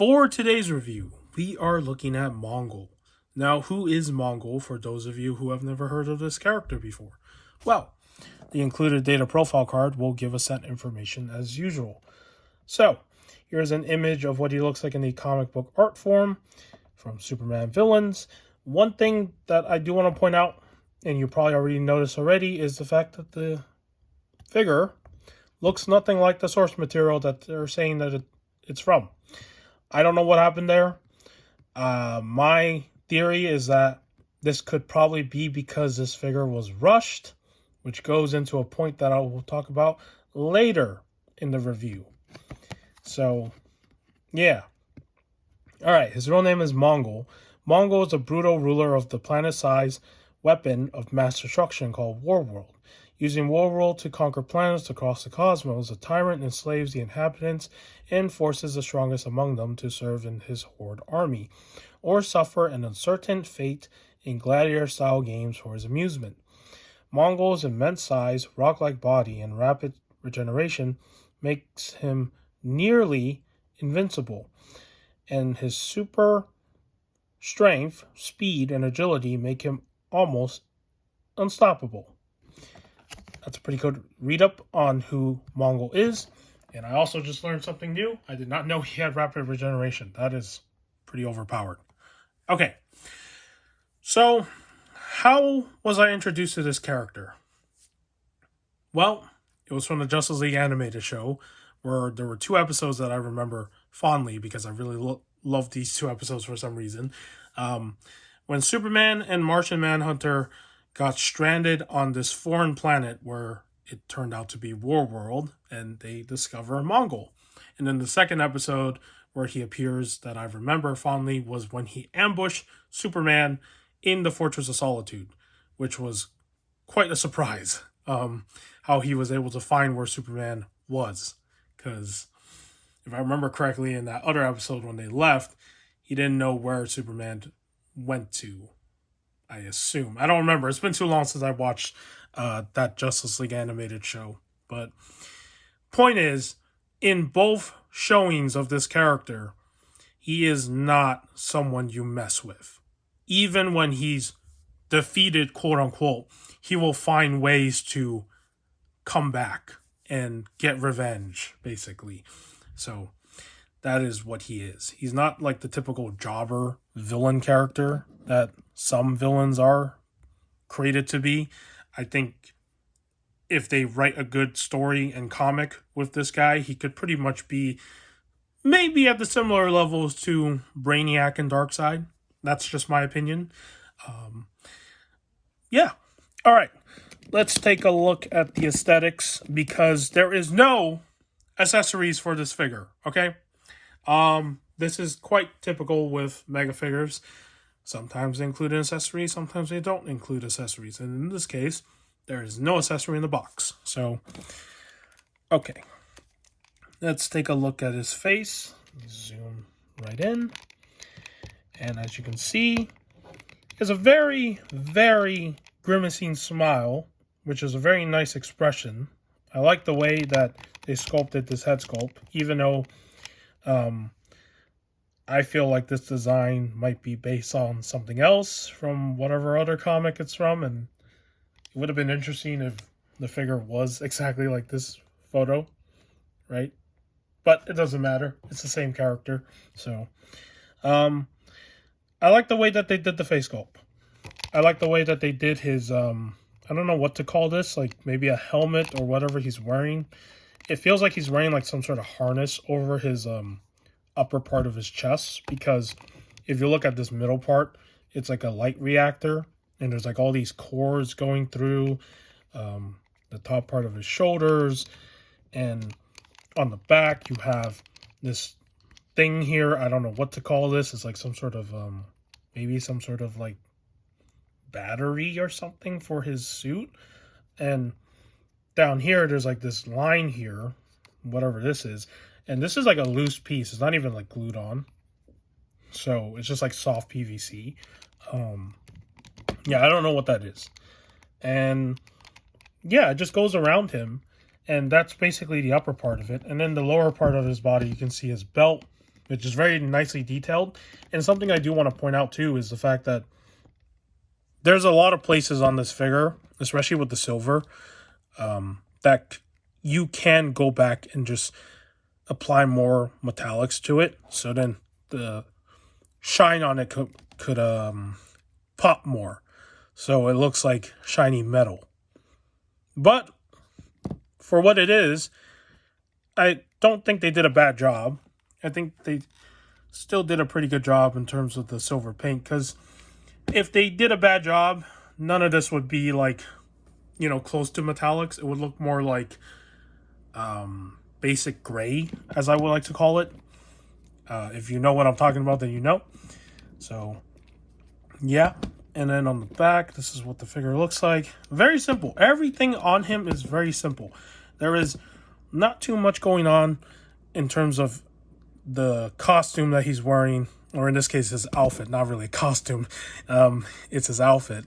For today's review, we are looking at Mongul. Now, who is Mongul for those of you who have never heard of this character before? Well, the included data profile card will give us that information as usual. So, here's an image of what he looks like in the comic book art form from Superman Villains. One thing that I do want to point out, and you probably already noticed already, is the fact that the figure looks nothing like the source material that they're saying that it's from. I don't know what happened there. My theory is that this could probably be because this figure was rushed, which goes into a point that I will talk about later in the review. So, yeah. Alright, his real name is Mongul. Mongul is a brutal ruler of the planet-sized weapon of mass destruction called Warworld. Using Warworld to conquer planets across the cosmos, the tyrant enslaves the inhabitants and forces the strongest among them to serve in his horde army, or suffer an uncertain fate in gladiator-style games for his amusement. Mongul's immense size, rock-like body, and rapid regeneration makes him nearly invincible, and his super strength, speed, and agility make him almost unstoppable. That's a pretty good read-up on who Mongul is. And I also just learned something new. I did not know he had rapid regeneration. That is pretty overpowered. Okay. So, how was I introduced to this character? Well, it was from the Justice League animated show, where there were two episodes that I remember fondly because I really loved these two episodes for some reason. When Superman and Martian Manhunter got stranded on this foreign planet where it turned out to be Warworld, and they discover Mongul. And then the second episode where he appears that I remember fondly was when he ambushed Superman in the Fortress of Solitude, which was quite a surprise. How he was able to find where Superman was. Because if I remember correctly, in that other episode when they left, he didn't know where Superman went to. I assume. I don't remember. It's been too long since I watched that Justice League animated show. But point is, in both showings of this character, he is not someone you mess with. Even when he's defeated, quote unquote, he will find ways to come back and get revenge, basically. So that is what he is. He's not like the typical jobber villain character that some villains are created to be. I think if they write a good story and comic with this guy, he could pretty much be maybe at the similar levels to Brainiac and Darkseid. That's just my opinion. Yeah. All right. Let's take a look at the aesthetics because there is no accessories for this figure. Okay. This is quite typical with mega figures. Sometimes they include an accessory, sometimes they don't include accessories. And in this case, there is no accessory in the box. So, okay. Let's take a look at his face. Zoom right in. And as you can see, he has a very, very grimacing smile, which is a very nice expression. I like the way that they sculpted this head sculpt, even though I feel like this design might be based on something else from whatever other comic it's from, and it would have been interesting if the figure was exactly like this photo, right? But it doesn't matter. It's the same character. So, I like the way that they did the face sculpt. I like the way that they did his, I don't know what to call this, like maybe a helmet or whatever he's wearing. It feels like he's wearing like some sort of harness over his, upper part of his chest, because if you look at this middle part, it's like a light reactor, and there's like all these cores going through the top part of his shoulders, and on the back you have this thing here. I don't know what to call this. It's like some sort of maybe some sort of like battery or something for his suit, and down here there's like this line here, whatever this is. And this is like a loose piece. It's not even like glued on. So it's just like soft PVC. Yeah, I don't know what that is. And yeah, it just goes around him. And that's basically the upper part of it. And then the lower part of his body, you can see his belt which is very nicely detailed. And something I do want to point out too is the fact that there's a lot of places on this figure, especially with the silver, that you can go back and just apply more metallics to it. So then the shine on it could pop more. So it looks like shiny metal. But for what it is, I don't think they did a bad job. I think they still did a pretty good job in terms of the silver paint, because if they did a bad job, none of this would be like, close to metallics. It would look more like basic gray, as I would like to call it. If you know what I'm talking about, then you know. So, yeah. And then on the back, this is what the figure looks like. Very simple. Everything on him is very simple. There is not too much going on in terms of the costume that he's wearing, or in this case, his outfit. Not really a costume. It's his outfit.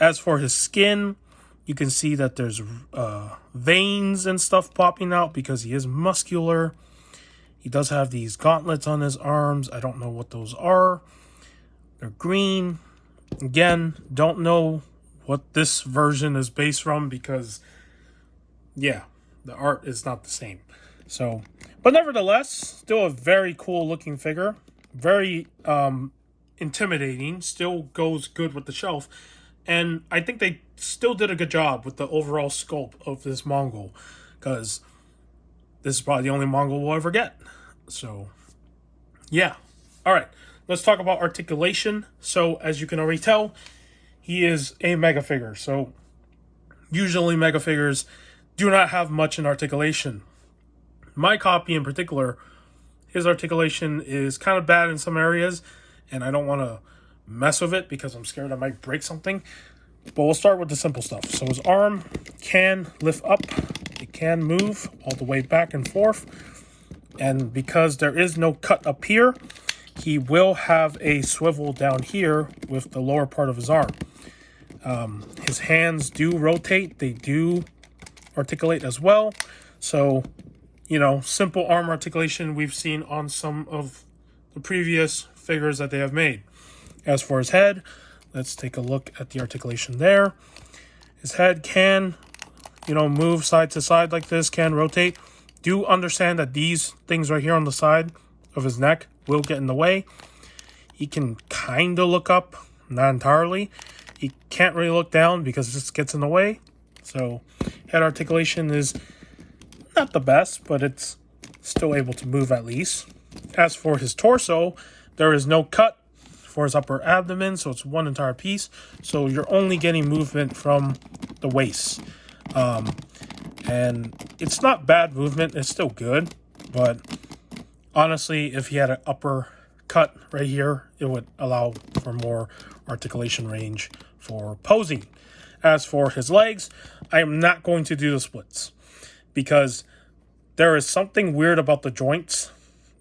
As for his skin, you can see that there's veins and stuff popping out because he is muscular. He does have these gauntlets on his arms. I don't know what those are. They're green. Again, don't know what this version is based from because, yeah, the art is not the same. So, but nevertheless, still a very cool looking figure. Very intimidating. Still goes good with the shelf. And I think they still did a good job with the overall sculpt of this Mongul, because this is probably the only Mongul we'll ever get. So, yeah. All right. Let's talk about articulation. So, as you can already tell, he is a mega figure. So, usually mega figures do not have much in articulation. My copy in particular, his articulation is kind of bad in some areas, and I don't want to mess with it because I'm scared I might break something. But we'll start with the simple stuff. So his arm can lift up. It can move all the way back and forth. And because there is no cut up here, he will have a swivel down here with the lower part of his arm. His hands do rotate. They do articulate as well. So, simple arm articulation we've seen on some of the previous figures that they have made. As for his head, let's take a look at the articulation there. His head can, move side to side like this, can rotate. Do understand that these things right here on the side of his neck will get in the way. He can kind of look up, not entirely. He can't really look down because it just gets in the way. So head articulation is not the best, but it's still able to move at least. As for his torso, there is no cut for his upper abdomen, so it's one entire piece. So you're only getting movement from the waist. And it's not bad movement. It's still good. But honestly, if he had an upper cut right here, it would allow for more articulation range for posing. As for his legs, I am not going to do the splits because there is something weird about the joints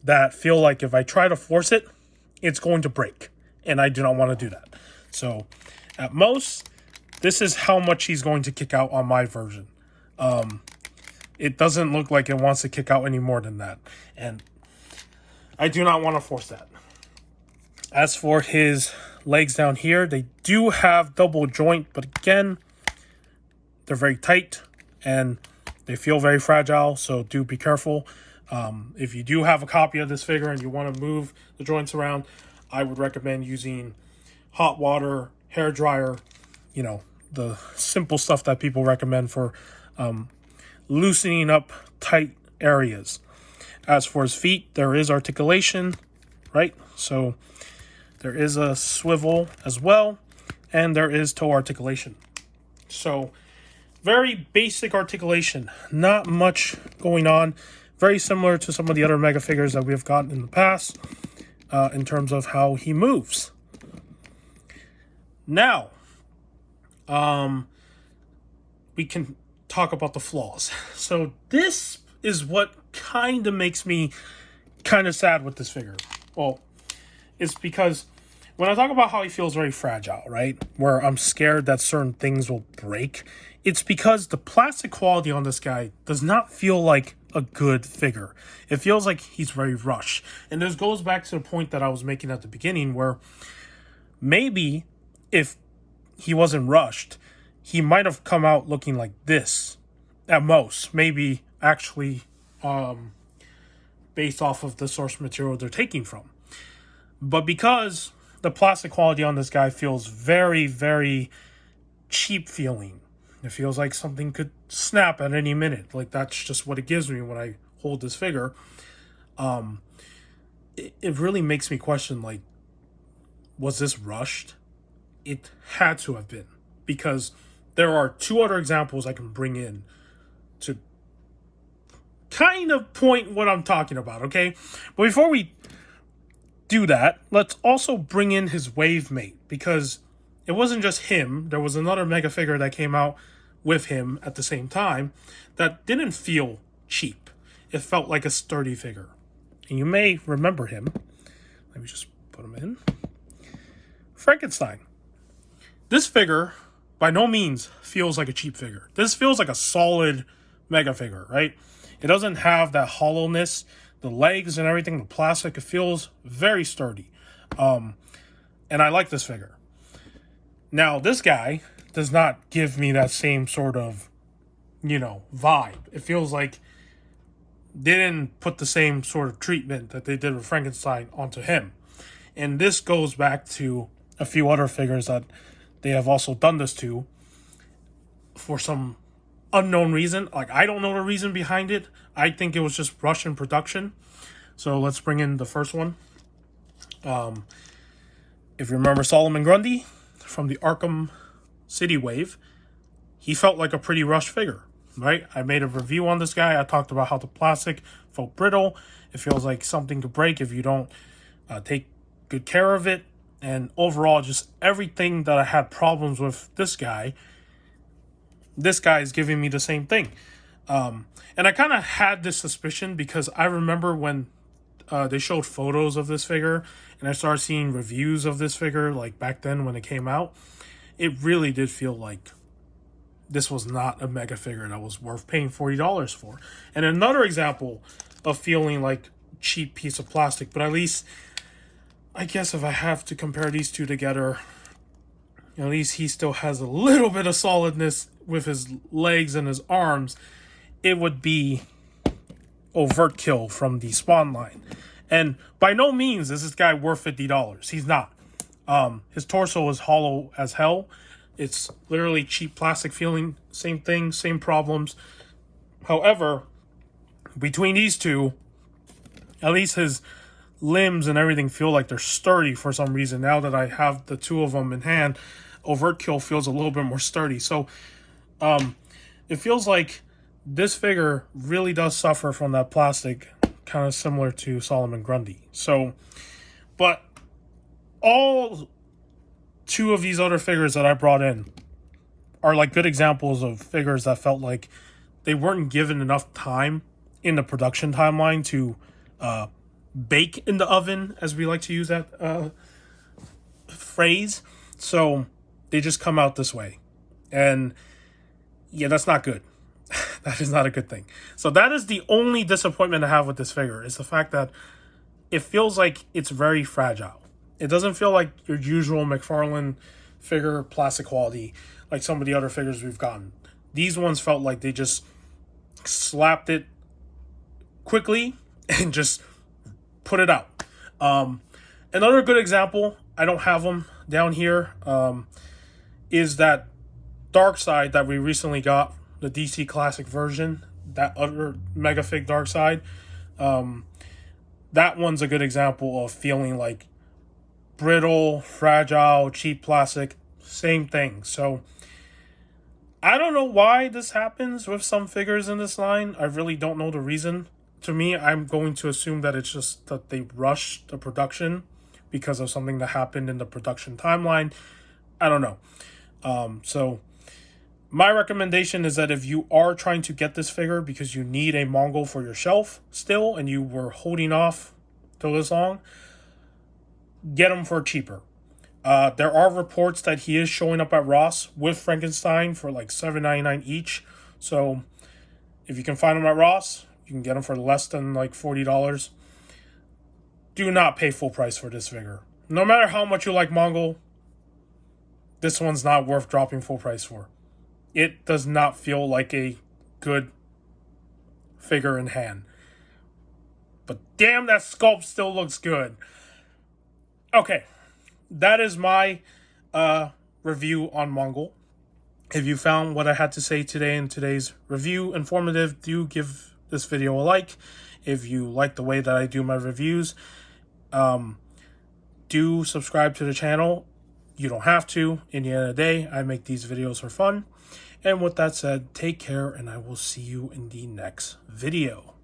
that feel like if I try to force it, it's going to break. And I do not want to do that. So at most, this is how much he's going to kick out on my version. It doesn't look like it wants to kick out any more than that. And I do not want to force that. As for his legs down here, they do have double joint, but again, they're very tight and they feel very fragile, so do be careful. If you do have a copy of this figure and you want to move the joints around, I would recommend using hot water, hair dryer, the simple stuff that people recommend for loosening up tight areas. As for his feet, there is articulation, right? So there is a swivel as well, and there is toe articulation. So very basic articulation, not much going on. Very similar to some of the other mega figures that we've gotten in the past in terms of how he moves. Now, we can talk about the flaws. So this is what kind of makes me kind of sad with this figure. Well, it's because when I talk about how he feels very fragile, right? Where I'm scared that certain things will break. It's because the plastic quality on this guy does not feel like a good figure. It feels like he's very rushed. And this goes back to the point that I was making at the beginning, where maybe if he wasn't rushed, he might have come out looking like this at most. Maybe actually based off of the source material they're taking from. But because the plastic quality on this guy feels very, very cheap feeling, it feels like something could snap at any minute. Like, that's just what it gives me when I hold this figure. It really makes me question, like, was this rushed? It had to have been, because there are two other examples I can bring in to kind of point what I'm talking about, okay? But before we do that, let's also bring in his wave mate, because it wasn't just him. There was another mega figure that came out with him at the same time that didn't feel cheap. It felt like a sturdy figure. And you may remember him. Let me just put him in. Frankenstein. This figure, by no means, feels like a cheap figure. This feels like a solid mega figure, right? It doesn't have that hollowness. The legs and everything, the plastic, it feels very sturdy. And I like this figure. Now, this guy does not give me that same sort of, vibe. It feels like they didn't put the same sort of treatment that they did with Frankenstein onto him. And this goes back to a few other figures that they have also done this to for some unknown reason. Like, I don't know the reason behind it. I think it was just Russian production. So let's bring in the first one. If you remember Solomon Grundy from the Arkham City wave, he felt like a pretty rushed figure, right? I made a review on this guy. I talked about how the plastic felt brittle. It feels like something could break if you don't take good care of it. And overall, just everything that I had problems with this guy is giving me the same thing. And I kind of had this suspicion because I remember when they showed photos of this figure and I started seeing reviews of this figure, like back then when it came out, it really did feel like this was not a mega figure that was worth paying $40 for. And another example of feeling like cheap piece of plastic, but at least I guess if I have to compare these two together, at least he still has a little bit of solidness with his legs and his arms. It would be Overkill from the Spawn line. And by no means is this guy worth $50. He's not. His torso is hollow as hell. It's literally cheap plastic feeling. Same thing, same problems. However, between these two, at least his limbs and everything feel like they're sturdy for some reason. Now that I have the two of them in hand, Overkill feels a little bit more sturdy. So it feels like this figure really does suffer from that plastic, kind of similar to Solomon Grundy. So, but all two of these other figures that I brought in are like good examples of figures that felt like they weren't given enough time in the production timeline to bake in the oven, as we like to use that phrase. So they just come out this way. And yeah, that's not good. That is not a good thing. So that is the only disappointment I have with this figure, is the fact that it feels like it's very fragile. It doesn't feel like your usual Mcfarlane figure plastic quality like some of the other figures we've gotten. These ones felt like they just slapped it quickly and just put it out. Another good example, I don't have them down here, is that Darkseid that we recently got, the DC Classic version, that other Mega Fig Darkseid. That one's a good example of feeling like brittle, fragile, cheap plastic, same thing. So I don't know why this happens with some figures in this line. I really don't know the reason. To me, I'm going to assume that it's just that they rushed the production because of something that happened in the production timeline. I don't know. So my recommendation is that if you are trying to get this figure because you need a Mongul for your shelf still and you were holding off till this long, get him for cheaper. There are reports that he is showing up at Ross with Frankenstein for like $7.99 each. So if you can find him at Ross, You can get them for less than like $40. Do not pay full price for this figure. No matter how much you like Mongul, this one's not worth dropping full price for. It does not feel like a good figure in hand. But damn, that sculpt still looks good. Okay, that is my review on Mongul. If you found what I had to say today in today's review informative, do give this video a like. If you like the way that I do my reviews, do subscribe to the channel. You don't have to. In the end of the day, I make these videos for fun. And with that said, take care, and I will see you in the next video.